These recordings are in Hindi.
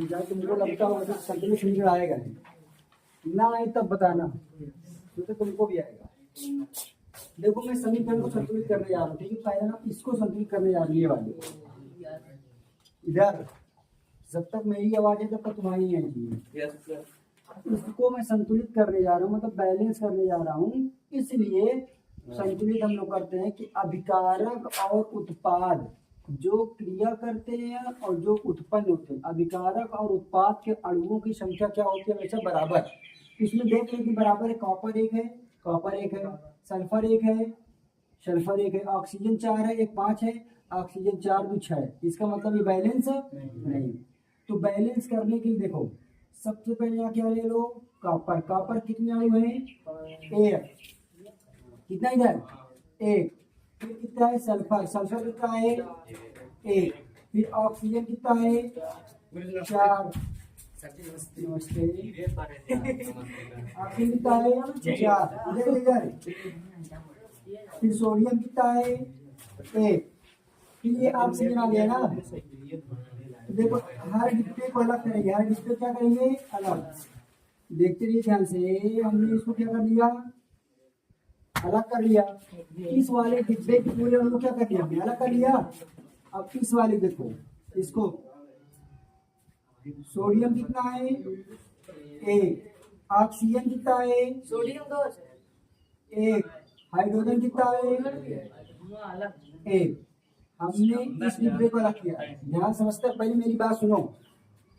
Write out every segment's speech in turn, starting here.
जाए, तुमको लगता होगा कि संतुलित समीकरण आएगा नहीं, ना आए तब बताना, तो तुमको भी आएगा। देखो मैं समीकरण को संतुलित करने जा रहा हूँ, ठीक है, पहले ना इसको संतुलित करने जा रही है वाली इधर, जब तक मेरी आवाज है तब तक तुम्हारी है। इसको मैं संतुलित करने जा रहा हूँ, मतलब बैलेंस करने जा रहा हूँ। इसलिए संतुलित हम लोग करते हैं कि अभिकारक और उत्पाद जो क्रिया करते हैं और जो उत्पन्न होते हैं, अभिकारक और उत्पाद के अणुओं की संख्या क्या होती है, हमेशा बराबर। इसमें देख लें कि बराबर है, कॉपर एक है, कॉपर एक है, सल्फर एक है, सल्फर एक है, ऑक्सीजन 4 है, एक 5 है, ऑक्सीजन 4 भी 6 है। इसका मतलब ये बैलेंस नहीं। तो बैलेंस करने के लिए देखो, सबसे पहले यहाँ क्या ले लो, कॉपर। कॉपर कितने अणु हैं, एक, कितना इधर एक, फिर कितना है सल्फर, सल्फर कितना है एक, फिर ऑक्सीजन कितना है 4, नमस्ते, ऑक्सीजन कितना है 4, इधर इधर, फिर सोडियम कितना है 1, फिर ये ऑक्सीजन आ गया ना। तो देखो हर डिब्बे को अलग करेंगे, हर डिब्बे क्या करेंगे अलग, देखते रहिए ध्यान से। हमने इसको क्या कर दिया, अलग कर लिया। इस वाले डिब्बे के पूरे अणु क्या कर दिया, हमने अलग कर लिया। अब इस वाले देखो, इसको सोडियम कितना है 1, ऑक्सीजन कितना है सोडियम 2, 1, हाइड्रोजन कितना है 1। हमने इस डिब्बे को अलग किया, ध्यान समझते, पहले मेरी बात सुनो।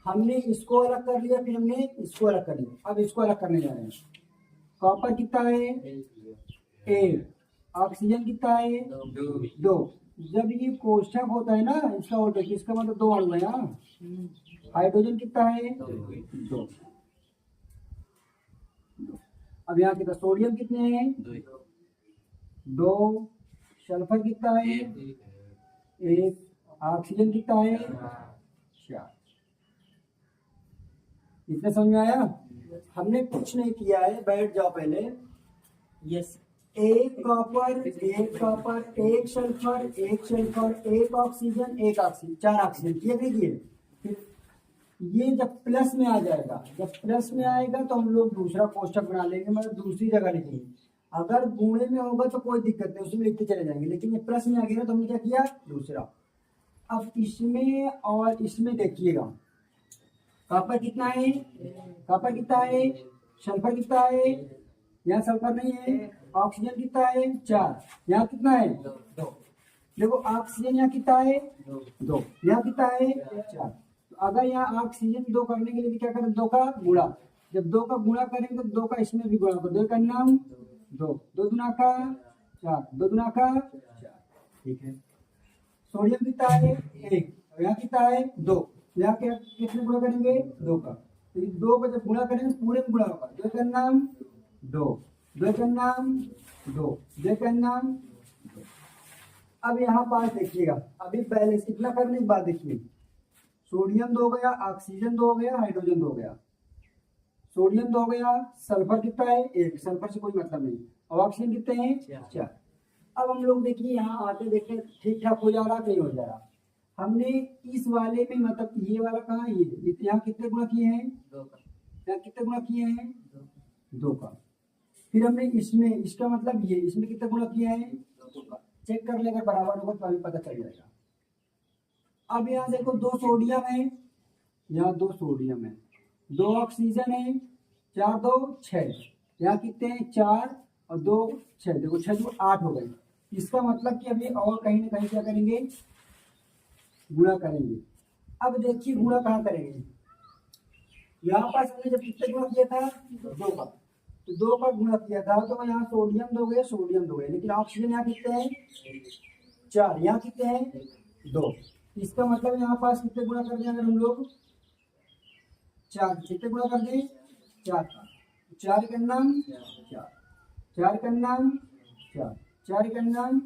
हमने इसको अलग कर लिया, फिर हमने इसको अलग कर लिया, अब इसको अलग करने जा रहे हैं। कॉपर कितना है 1, ऑक्सीजन कितना है 2। जब ये कोष्ठक होता है ना इसका ऑर्डर, इसका मतलब 2 अणु है यहाँ। हाइड्रोजन कितना है 2। अब यहाँ कितना, सोडियम कितने हैं 2, सल्फर कितना है 1, ऑक्सीजन कितना है 4। इतना समझ में आया। हमने कुछ नहीं किया है, बैठ जाओ पहले। यस, एक कॉपर, एक सल्फर, एक सल्फर, एक ऑक्सीजन, एक ऑक्सीजन, 4 ऑक्सीजन किए देखिए। फिर ये जब प्लस में आ जाएगा, जब प्लस में आएगा तो हम लोग दूसरा कोष्ठक बना लेंगे, मतलब दूसरी जगह लिखेंगे। अगर गुणे में होगा तो कोई दिक्कत नहीं, उसमें लिखते चले जाएंगे, लेकिन ये प्लस में आ गया तो हमने क्या किया दूसरा। अब इसमें और इसमें देखिएगा, कॉपर कितना है, कॉपर कितना है, सल्फर कितना है, यहाँ सल्फर नहीं है, ऑक्सीजन कितना है 4, यहाँ कितना है 2। देखो ऑक्सीजन यहाँ कितना है 2, यहाँ कितना है 4। तो अगर यहाँ ऑक्सीजन 2 करने के लिए क्या करें, 2 का गुणा। जब 2 का गुणा करेंगे तो 2 का इसमें भी गुणा करो, 2 का नाम 2, 2 दुना का 4, 2 दुना का 4, ठीक है। सोडियम कितना है 1, यहाँ कितना है 2, यहाँ क्या कितने गुणा करेंगे 2 का। तो 2 का जब गुणा करेंगे पूरे में गुणा होगा, 2 का नाम 2, 2 का नाम 2, 2 का नाम 2। अब यहाँ पास देखिएगा, अभी बैलेंस इतना करने के बाद देखिए, सोडियम 2 गया, ऑक्सीजन 2 गया, हाइड्रोजन 2 गया, सोडियम 2 गया, सल्फर कितना है 1, सल्फर से कोई मतलब नहीं, और ऑक्सीजन कितने हैं 4। अब हम लोग देखिए यहाँ आते देखें ठीक ठाक हो जा रहा, नहीं हो जा रहा। हमने इस वाले में, मतलब ये वाला कहाँ, ये यहाँ कितने गुणा किए हैं 2 का, यहाँ कितने गुणा किए हैं 2 का। फिर हमने इसमें, इसका मतलब ये, इसमें कितने गुणा किए हैं 2 का। चेक कर लेकर बराबर होगा तो अभी पता चल जाएगा। अब यहाँ देखो 2 सोडियम है, यहाँ 2 सोडियम है, 2 ऑक्सीजन है, 4 2 6, यहाँ कितने हैं 4 और 2 6, देखो 6 2 8 हो गए। इसका मतलब कि अभी और कहीं ना कहीं क्या करेंगे, गुणा करेंगे। अब देखिए गुणा कहाँ करेंगे, यहाँ पास हमने जब कितने गुणा किया था 2 का, तो 2 का गुणा किया था, तो यहाँ सोडियम 2 गए, सोडियम 2 गए, लेकिन ऑक्सीजन यहाँ कितने हैं 4, यहाँ कितने हैं 2। इसका मतलब यहाँ पास कितने गुणा कर दें, अगर हम लोग 4 कितने गुणा कर दें 4 का, 4 का नाम 4, 4 का नाम 4, 4 का नाम।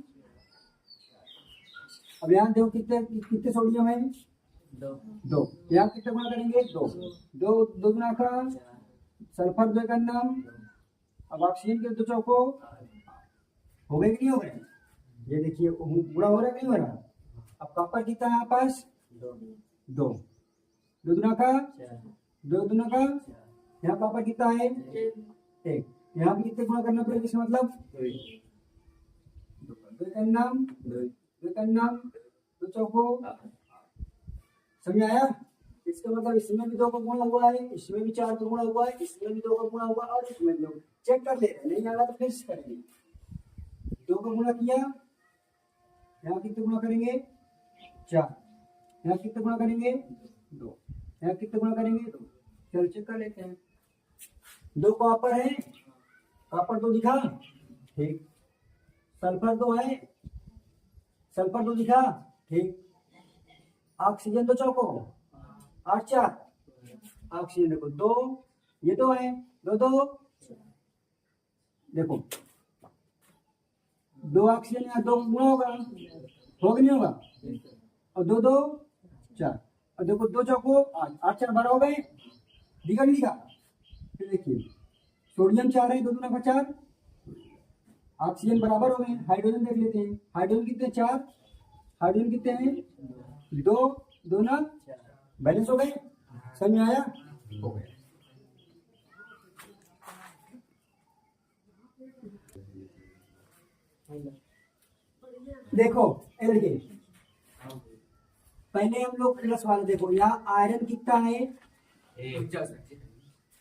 अब यहाँ देखो कितने कितने सोडियम है 2, यहाँ कितने गुणा करेंगे 2, 2 2 गुना का सल्फर 2 का नाम। अब ऑक्सीजन के 2 चौको हो गए कि नहीं हो गए, ये देखिए गुणा हो रहा है नहीं हो रहा। अब कॉपर कितना है यहाँ पास 2, दो दूना का चार दो दूना का यहाँ पापा कितना है एक यहाँ भी कितने गुणा करना पड़ेगा इसका मतलब दो का नाम दो चौको समझ में आया। इसका मतलब इसमें भी 2 का गुणा हुआ है, इसमें भी 4 का गुणा हुआ है, इसमें भी 2 का गुणा हुआ और इसमें भी 2। चेक कर ले रहे हैं, नहीं आएगा तो फिर से करेंगे। 2 का गुणा किया, यहाँ कितने गुणा करेंगे 4, यहाँ कितने गुणा करेंगे 2, यहाँ कितने गुणा करेंगे 2। चलो चेक कर लेते हैं। 2 कॉपर है, कॉपर 2 दिखा ठीक, सल्फर 2 है, सल्फर 2 दिखा ठीक, ऑक्सीजन 2 चौको 8 4, ऑक्सीजन देखो 2, ये 2 है, 2 2 देखो 2 ऑक्सीजन यहाँ 2 गुणा होगा कि नहीं होगा, और 2 2 4, और देखो 2 चौको 8 8 4 12 हो गए, दिखा नहीं दिखा। फिर देखिए सोडियम 4 है, 2 दूना का 4, ऑक्सीजन बराबर हो गए। हाइड्रोजन देख लेते हैं, हाइड्रोजन कितने 4, हाइड्रोजन कितने हैं 2 2 ना बैलेंस हो गए। समझ में आया। हो गया। देखो एलके पहले हम लोग प्लस वाले देखो, यहाँ आयरन कितना है,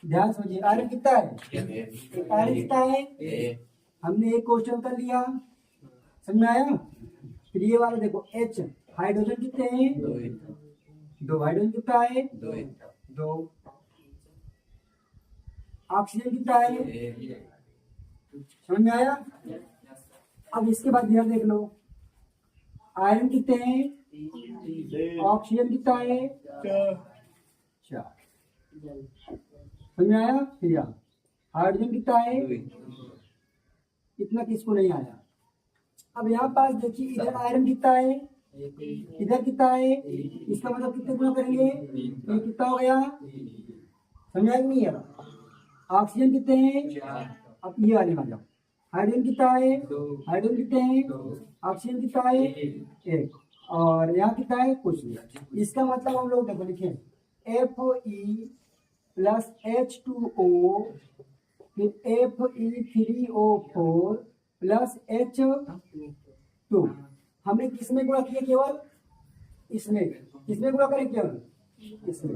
ध्यान समझिए आयरन कितना है, आयरन कितना है, हमने एक क्वेश्चन कर लिया, समझ में आया। फिर ये वाला देखो एच, हाइड्रोजन कितने हैं 2, हाइड्रोजन कितना है 2, ऑक्सीजन कितना है, समझ में आया। अब इसके बाद ध्यान देख लो, आयरन कितने हैं, ऑक्सीजन कितना है 4, समझ में आया। फिर यहाँ हाइड्रोजन कितना है, इतना किसको नहीं आया। अब यहाँ पास देखिए इधर आयरन कितना है, इधर कितना है, इसका मतलब कितने गुना करेंगे, ये कितना हो गया, समझ आया नहीं है। ऑक्सीजन कितने हैं, अब ये वाले में आ जाओ, हाइड्रोजन कितना है, हाइड्रोजन कितने हैं, ऑक्सीजन कितना है 1, और यहाँ कितना है कुछ नहीं। इसका मतलब हम लोग देखो लिखे Fe प्लस H2O फिर Fe3O4 प्लस H2, हमने किसमें गुणा किया, केवल इसमें, किसमें गुणा करें केवल इसमें।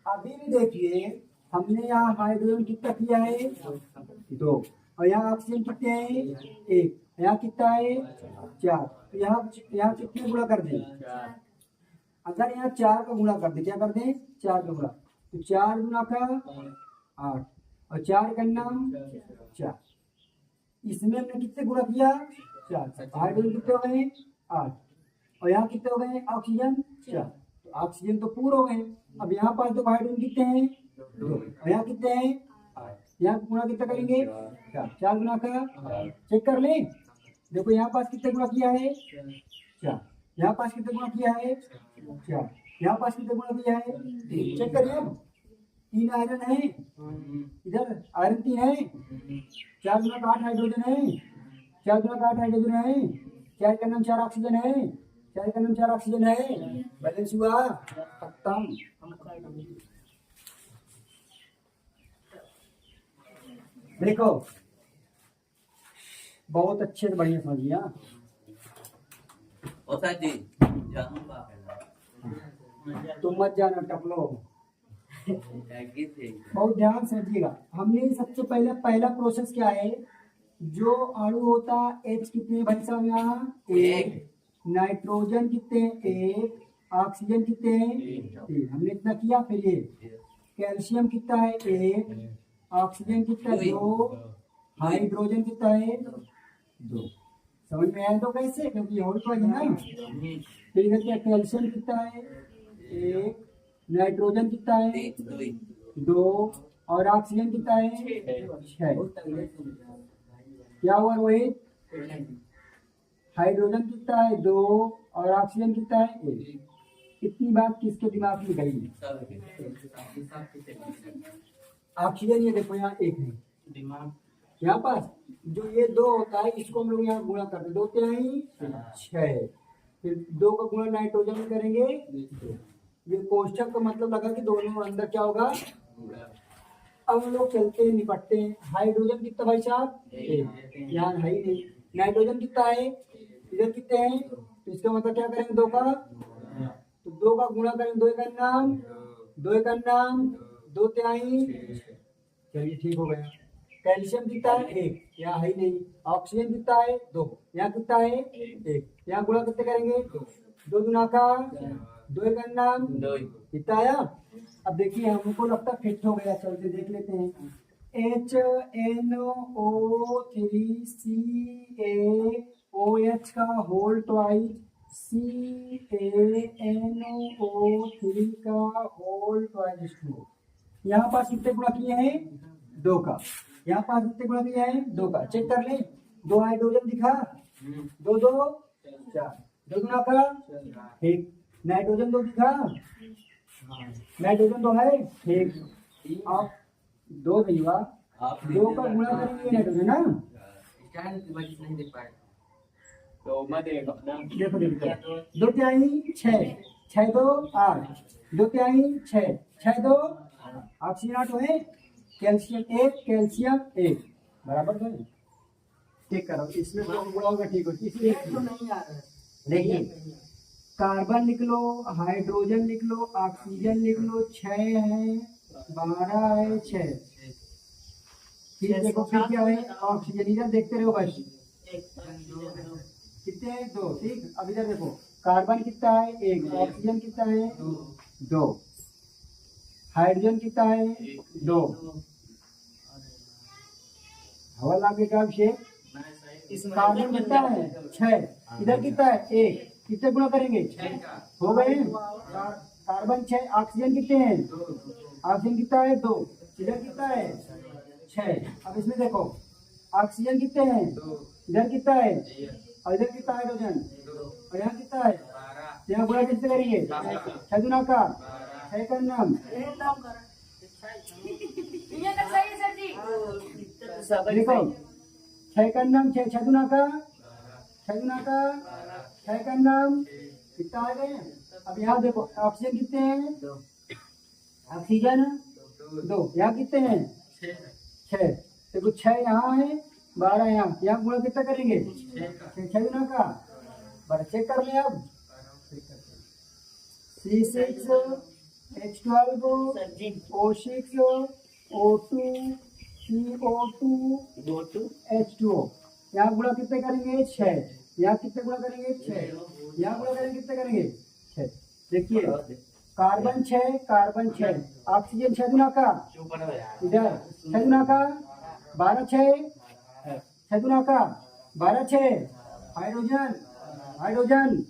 अभी भी देखिए हमने यहाँ हाइड्रोजन कितना किया है 2, और यहाँ ऑक्सीजन कितने हैं 1, यहाँ कितना है 4, तो यहाँ कितने गुणा कर दें, अगर यहाँ 4 का गुणा कर दे, क्या कर दें 4 का गुणा, तो 4 गुना का 8 और 4 का नाम 4, इसमें हमने कितने गुणा किया 4, हाइड्रोजन कितने हो गए 8, और यहाँ कितने हो गए ऑक्सीजन 4, तो ऑक्सीजन तो पूरे हो गए। अब यहाँ पास देखो हाइड्रोजन कितने हैं 2, और यहाँ कितने हैं 8, यहाँ गुणा कितना करेंगे 4 गुना का, चेक कर ले। देखो यहाँ पास कितने गुणा किया है 4, यहाँ पास कितने गुणा किया है 4, यहाँ पास कितने गुणा किया है 3, चेक करिए। अब 3 आयरन है, इधर आयरन 3 है, 4 गुना का 8 हाइड्रोजन है, 4 गुना का 8 हाइड्रोजन है, 4 का नाम 4 ऑक्सीजन है, 4 का नाम 4 ऑक्सीजन है, बैलेंस हुआ खत्म। देखो बहुत अच्छे से बढ़िया समझिए। तुम मत जाना टपलो, बहुत ध्यान से समझिएगा। हमने सबसे पहला प्रोसेस क्या है, जो अणु होता H कितने भाई साहब यहाँ 1, नाइट्रोजन कितने 1, ऑक्सीजन कितने 3, हमने इतना किया। फिर ये कैल्शियम कितना है 1, ऑक्सीजन कितना 2, हाइड्रोजन कितना है 2, समझ में आया तो कैसे, क्योंकि और तो है ना। फिर इधर क्या कैल्शियम कितना है 1, नाइट्रोजन कितना है 2, और ऑक्सीजन कितना है 6। क्या हुआ रोहित, हाइड्रोजन कितना है 2 और ऑक्सीजन कितना है 1। इतनी बात किसके दिमाग में गई, ऑक्सीजन ये देखो यहाँ 1 है दिमाग, यहाँ पास जो ये 2 होता है इसको हम लोग यहाँ गुणा करते 2 3 6, फिर 2 का गुणा नाइट्रोजन में करेंगे 2, ये कोष्ठक का मतलब लगा कि दोनों अंदर क्या होगा। अब हम लोग चलते हैं, निपटते हैं। हाइड्रोजन कितना भाई साहब? यहाँ है ही नहीं। नाइट्रोजन कितना है? इधर कितने हैं? तो इसका मतलब क्या करेंगे, दो का, तो दो का गुणा करेंगे, दो का नाम, दो का नाम, दो तिहाई, चलिए ठीक हो गया। कैल्शियम कितना है? एक, यहाँ है ही नहीं। ऑक्सीजन कितना है? दो, यहाँ कितना है? एक, यहाँ गुणा कितने करेंगे? दो, दो गुना का, दो का नाम, कितना आया? अब देखिए हमको लगता है फिट हो गया, चलते देख लेते हैं। HNO3CaOH का होल ट्वाइस CaNO3 का होल ट्वाइस टू। यहाँ पास कितने गुणा किए हैं? दो का। यहाँ पास कितने गुणा किए हैं? दो का। चेक कर ले, दो हाइड्रोजन दिखा, दो दो चार, दो गुना का एक। नाइट्रोजन दो दिखा, नाइट्रोजन तो है ठीक। आप दो भैया दो का गुणा करेंगे नाइट्रोजन ना, देखो देखो, दो तिहाई छः, छः दो आठ, दो तिहाई छः, छः दो ऑक्सीजन आठ है, कैल्शियम एक, कैल्शियम एक, बराबर है। ठीक करो, इसमें तो गुणा होगा, ठीक हो। इसलिए तो नहीं आ रहा है। देखिए कार्बन लिख लो, हाइड्रोजन लिख लो, ऑक्सीजन लिख लो, 6 है, 12 है, 6। फिर देखो फिर क्या है, ऑक्सीजन इधर देखते रहो बस, कितने हैं? दो। ठीक, अब इधर देखो कार्बन कितना है? एक, ऑक्सीजन कितना है? दो, हाइड्रोजन कितना है? दो, हवा लागे का विषय। कार्बन कितना है? 6, इधर कितना है? एक, कितने गुणा करेंगे? हो गए। कार्बन 6, ऑक्सीजन कितने हैं? ऑक्सीजन कितना है? 2, इधर कितना है? 6। अब इसमें देखो ऑक्सीजन कितने हैं? इधर कितना है? और इधर कितना हाइड्रोजन? और यहाँ कितना है? यहाँ गुणा किससे करेंगे? 6 गुना का 6 का नाम, देखो 6 का नाम, 6 6 गुना का 6 गुना का 6 का नाम, कितना आ गए? अब यहाँ देखो ऑक्सीजन कितने हैं? ऑक्सीजन 2, यहाँ कितने हैं? 6। देखो 6 यहाँ है, 12 यहाँ, यहाँ गुणा कितना करेंगे? 6 गुना का, बड़ा चेक कर ले। अब C6H12O6 O2 CO2 H2O, यहाँ गुणा कितने करेंगे? 6। यहाँ कितने गुणा करेंगे? 6। यहाँ गुणा करेंगे कितने करेंगे? 6। देखिए कार्बन 6, कार्बन 6, ऑक्सीजन 6 गुना का, इधर 6 गुना का 12, 6 गुना का 12, 6, हाइड्रोजन, हाइड्रोजन